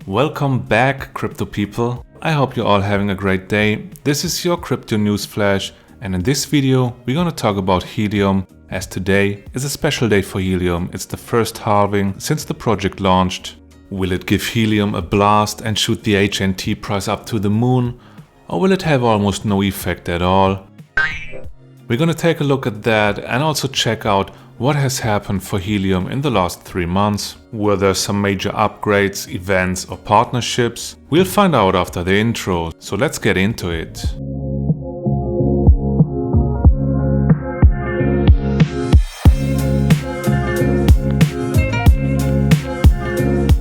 Welcome back, crypto people. I hope you're all having a great day. This is your Crypto Newsflash, and in this video we're gonna talk about Helium, as today is a special day for Helium. It's the first halving since the project launched. Will it give Helium a blast and shoot the HNT price up to the moon, or will it have almost no effect at all? We're gonna take a look at that and also check out what has happened for Helium in the last 3 months. Were there some major upgrades, events or partnerships? We'll find out after the intro, so let's get into it.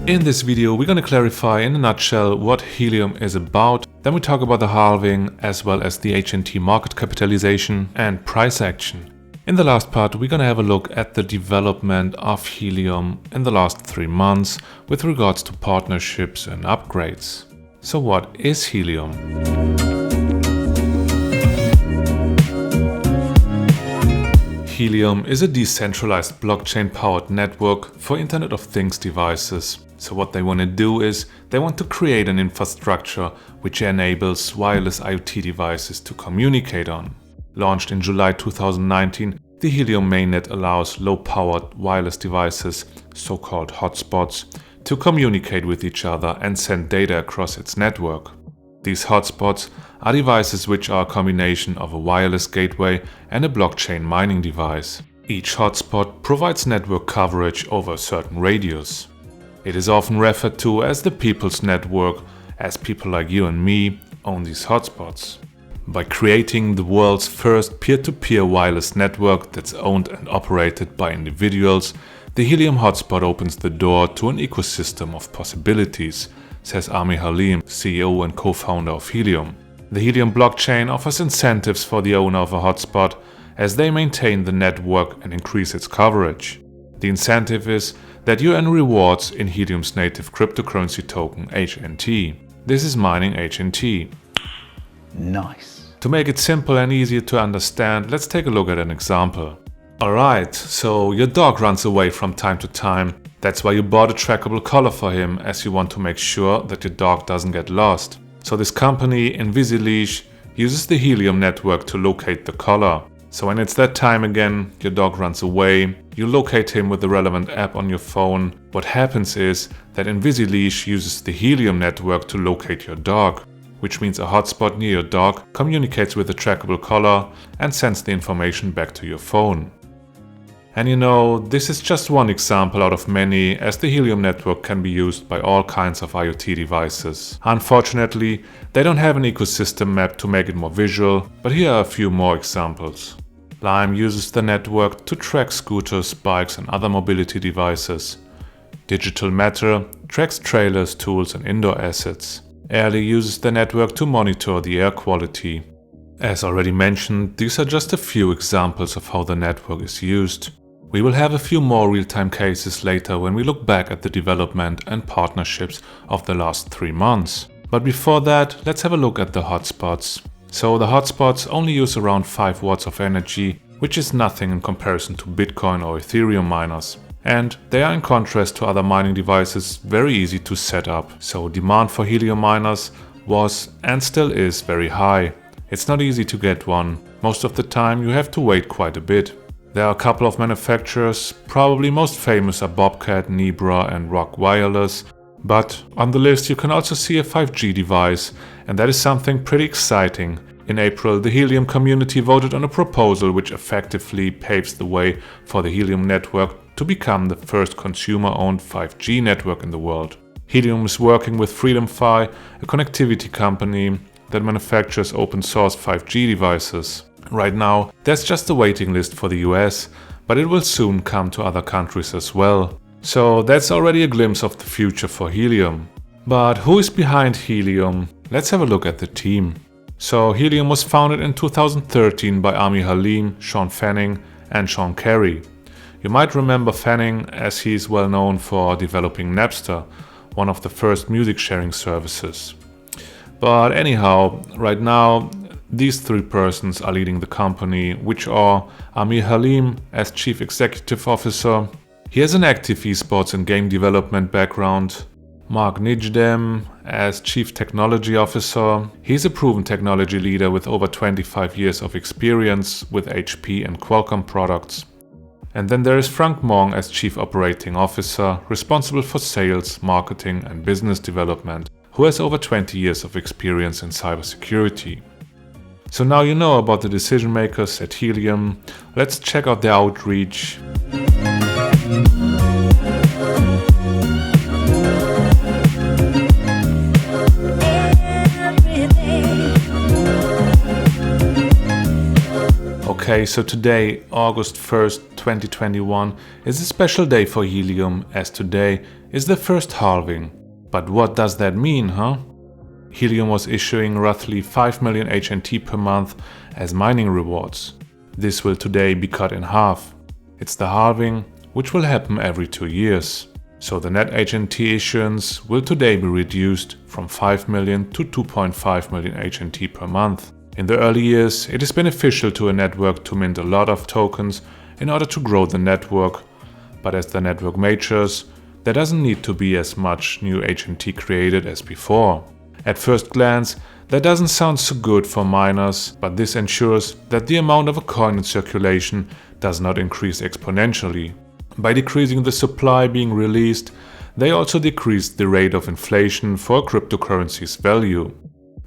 In this video we're gonna clarify in a nutshell what Helium is about, then we talk about the halving as well as the HNT market capitalization and price action. In the last part we're gonna have a look at the development of Helium in the last 3 months with regards to partnerships and upgrades. So what is Helium? Helium is a decentralized blockchain-powered network for Internet of Things devices. So what they want to do is, they want to create an infrastructure which enables wireless IoT devices to communicate on. Launched in July 2019, the Helium mainnet allows low-powered wireless devices, so-called hotspots, to communicate with each other and send data across its network. These hotspots are devices which are a combination of a wireless gateway and a blockchain mining device. Each hotspot provides network coverage over a certain radius. It is often referred to as the people's network, as people like you and me own these hotspots. By creating the world's first peer-to-peer wireless network that's owned and operated by individuals, the Helium hotspot opens the door to an ecosystem of possibilities, says Is Helium, CEO and co-founder of Helium. The Helium blockchain offers incentives for the owner of a hotspot as they maintain the network and increase its coverage. The incentive is that you earn rewards in Helium's native cryptocurrency token HNT. This is mining HNT. Nice. To make it simple and easier to understand, let's take a look at an example. Alright, so your dog runs away from time to time. That's why you bought a trackable collar for him, as you want to make sure that your dog doesn't get lost. So this company, InvisiLeash, uses the Helium network to locate the collar. So when it's that time again, your dog runs away, you locate him with the relevant app on your phone. What happens is that InvisiLeash uses the Helium network to locate your dog, which means a hotspot near your dog communicates with the trackable collar and sends the information back to your phone. And you know, this is just one example out of many, as the Helium network can be used by all kinds of IoT devices. Unfortunately, they don't have an ecosystem map to make it more visual, but here are a few more examples. Lime uses the network to track scooters, bikes and other mobility devices. Digital Matter tracks trailers, tools and indoor assets. Airly uses the network to monitor the air quality. As already mentioned, these are just a few examples of how the network is used. We will have a few more real-time cases later when we look back at the development and partnerships of the last 3 months. But before that, let's have a look at the hotspots. So the hotspots only use around 5 watts of energy, which is nothing in comparison to Bitcoin or Ethereum miners. And they are, in contrast to other mining devices, very easy to set up. So demand for Helium miners was and still is very high. It's not easy to get one. Most of the time you have to wait quite a bit. There are a couple of manufacturers, probably most famous are Bobcat, Nebra and Rock Wireless. But on the list you can also see a 5G device, and that is something pretty exciting. In April, the Helium community voted on a proposal which effectively paves the way for the Helium network to become the first consumer-owned 5G network in the world. Helium is working with FreedomFi, a connectivity company that manufactures open-source 5G devices. Right now, there's just a waiting list for the US, but it will soon come to other countries as well. So that's already a glimpse of the future for Helium. But who is behind Helium? Let's have a look at the team. So Helium was founded in 2013 by Is Helium, Sean Fanning and Sean Carey. You might remember Fanning as he is well known for developing Napster, one of the first music sharing services. But anyhow, right now these 3 persons are leading the company, which are Is Helium as Chief Executive Officer. He has an active esports and game development background. Mark Nijdem as Chief Technology Officer. He's a proven technology leader with over 25 years of experience with HP and Qualcomm products. And then there is Frank Mong as Chief Operating Officer, responsible for sales, marketing and business development, who has over 20 years of experience in cybersecurity. So now you know about the decision makers at Helium. Let's check out their outreach. Okay, so today, August 1st, 2021, is a special day for Helium, as today is the first halving. But what does that mean, huh? Helium was issuing roughly 5 million HNT per month as mining rewards. This will today be cut in half. It's the halving, which will happen every 2 years. So the net HNT issuance will today be reduced from 5 million to 2.5 million HNT per month. In the early years, it is beneficial to a network to mint a lot of tokens in order to grow the network, but as the network matures, there doesn't need to be as much new HNT created as before. At first glance, that doesn't sound so good for miners, but this ensures that the amount of a coin in circulation does not increase exponentially. By decreasing the supply being released, they also decrease the rate of inflation for a cryptocurrency's value.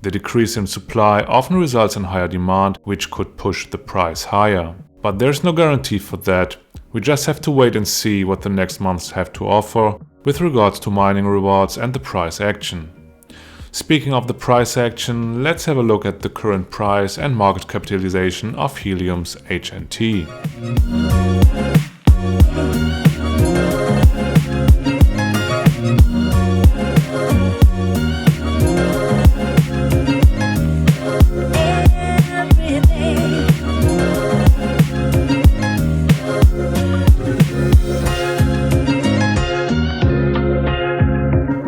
The decrease in supply often results in higher demand, which could push the price higher. But there's no guarantee for that. We just have to wait and see what the next months have to offer with regards to mining rewards and the price action. Speaking of the price action, let's have a look at the current price and market capitalization of Helium's HNT.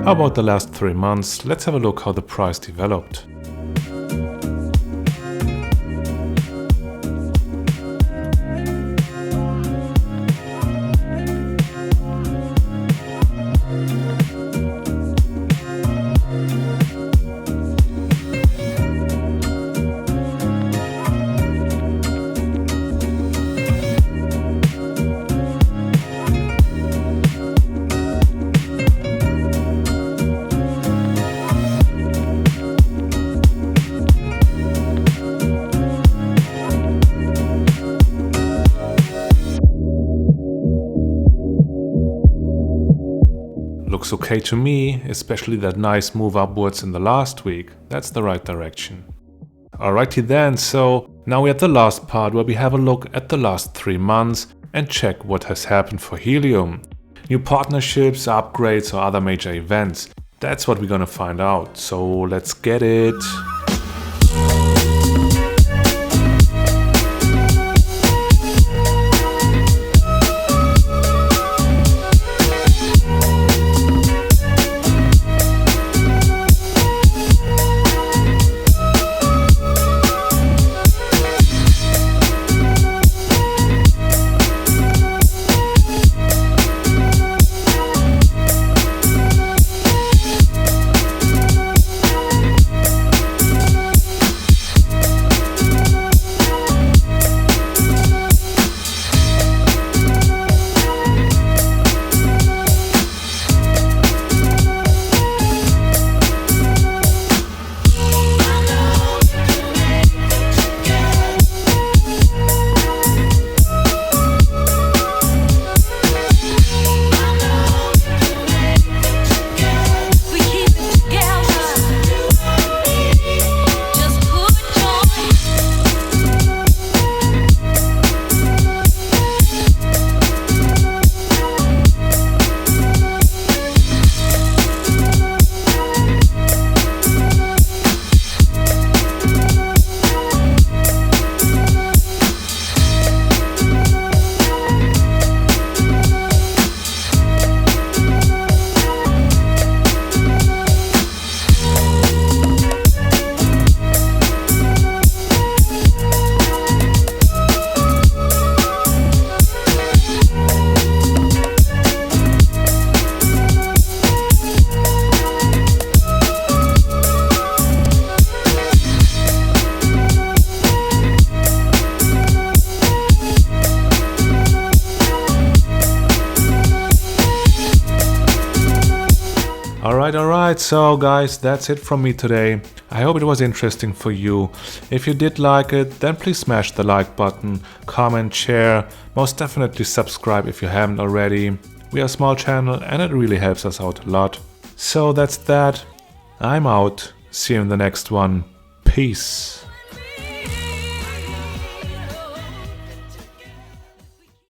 How about the last 3 months? Let's have a look how the price developed. Looks okay to me, especially that nice move upwards in the last week. That's the right direction. Alrighty then, so now we're at the last part where we have a look at the last 3 months and check what has happened for Helium. New partnerships, upgrades or other major events. That's what we're gonna find out, so let's get it. Alright, so guys, that's it from me today. I hope it was interesting for you. If you did like it, then please smash the like button, comment, share, most definitely subscribe if you haven't already. We are a small channel and it really helps us out a lot. So that's that. I'm out. See you in the next one. Peace.